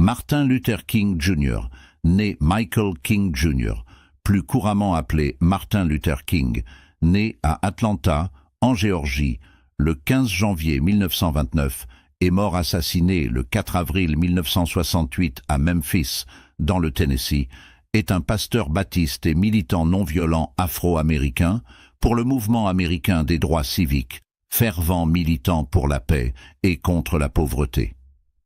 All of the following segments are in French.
Martin Luther King Jr., né Michael King Jr., plus couramment appelé Martin Luther King, né à Atlanta, en Géorgie, le 15 janvier 1929 et mort assassiné le 4 avril 1968 à Memphis, dans le Tennessee, est un pasteur baptiste et militant non-violent afro-américain pour le mouvement américain des droits civiques, fervent militant pour la paix et contre la pauvreté.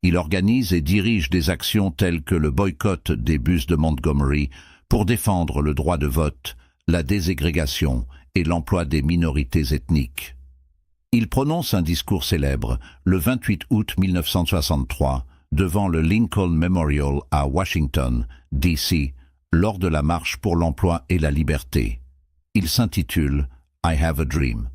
Il organise et dirige des actions telles que le boycott des bus de Montgomery pour défendre le droit de vote, la déségrégation et l'emploi des minorités ethniques. Il prononce un discours célèbre le 28 août 1963 devant le Lincoln Memorial à Washington, D.C., lors de la marche pour l'emploi et la liberté. Il s'intitule « I have a dream ».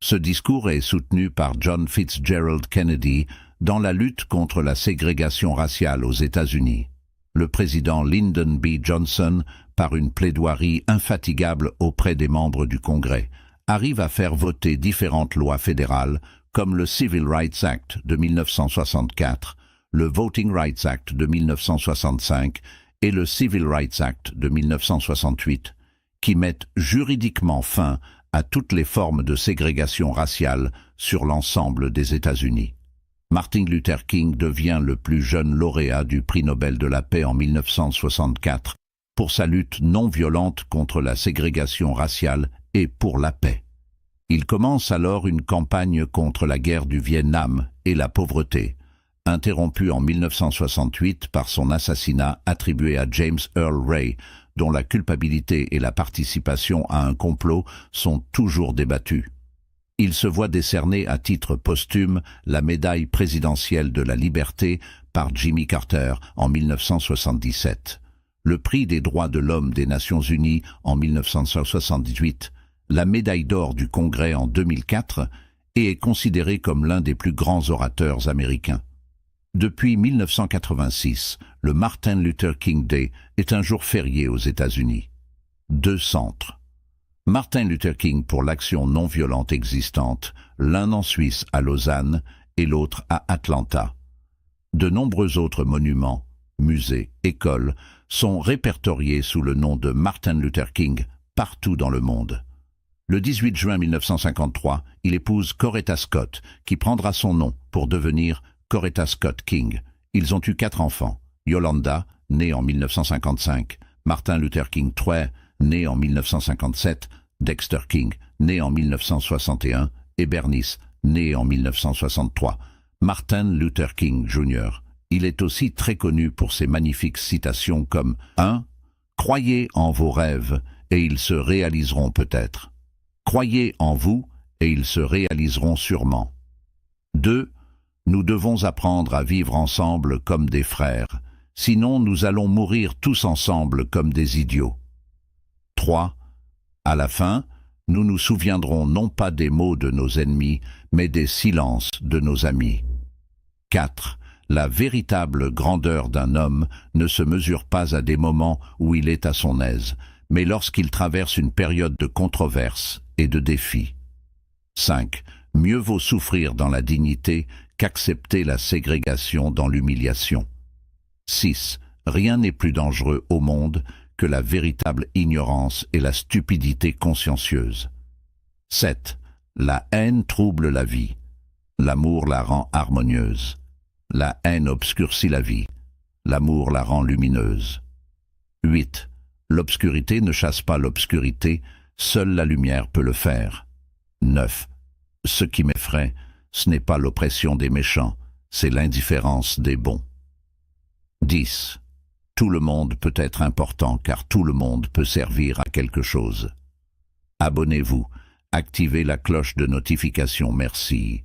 Ce discours est soutenu par John Fitzgerald Kennedy dans la lutte contre la ségrégation raciale aux États-Unis. Le président Lyndon B. Johnson, par une plaidoirie infatigable auprès des membres du Congrès, arrive à faire voter différentes lois fédérales comme le Civil Rights Act de 1964, le Voting Rights Act de 1965 et le Civil Rights Act de 1968, qui mettent juridiquement fin à toutes les formes de ségrégation raciale sur l'ensemble des États-Unis. Martin Luther King devient le plus jeune lauréat du prix Nobel de la paix en 1964 pour sa lutte non violente contre la ségrégation raciale et pour la paix. Il commence alors une campagne contre la guerre du Vietnam et la pauvreté, interrompue en 1968 par son assassinat attribué à James Earl Ray, dont la culpabilité et la participation à un complot sont toujours débattues. Il se voit décerner à titre posthume la médaille présidentielle de la liberté par Jimmy Carter en 1977, le prix des droits de l'homme des Nations Unies en 1978, la médaille d'or du Congrès en 2004 et est considéré comme l'un des plus grands orateurs américains. Depuis 1986, le Martin Luther King Day est un jour férié aux États-Unis. 2 centres. Martin Luther King pour l'action non violente existante, l'un en Suisse à Lausanne et l'autre à Atlanta. De nombreux autres monuments, musées, écoles sont répertoriés sous le nom de Martin Luther King partout dans le monde. Le 18 juin 1953, il épouse Coretta Scott, qui prendra son nom pour devenir Coretta Scott King. Ils ont eu 4 enfants. Yolanda, née en 1955, Martin Luther King III, né en 1957, Dexter King, né en 1961, et Bernice, né en 1963. Martin Luther King Jr. Il est aussi très connu pour ses magnifiques citations comme 1. Croyez en vos rêves et ils se réaliseront peut-être. Croyez en vous et ils se réaliseront sûrement. 2. Nous devons apprendre à vivre ensemble comme des frères, sinon nous allons mourir tous ensemble comme des idiots. 3. À la fin, nous nous souviendrons non pas des mots de nos ennemis, mais des silences de nos amis. 4. La véritable grandeur d'un homme ne se mesure pas à des moments où il est à son aise, mais lorsqu'il traverse une période de controverse et de défi. 5. Mieux vaut souffrir dans la dignité qu'accepter la ségrégation dans l'humiliation. 6. Rien n'est plus dangereux au monde que la véritable ignorance et la stupidité consciencieuse. 7. La haine trouble la vie. L'amour la rend harmonieuse. La haine obscurcit la vie. L'amour la rend lumineuse. 8. L'obscurité ne chasse pas l'obscurité, seule la lumière peut le faire. 9. Ce qui m'effraie, ce n'est pas l'oppression des méchants, c'est l'indifférence des bons. 10. Tout le monde peut être important car tout le monde peut servir à quelque chose. Abonnez-vous, activez la cloche de notification, merci.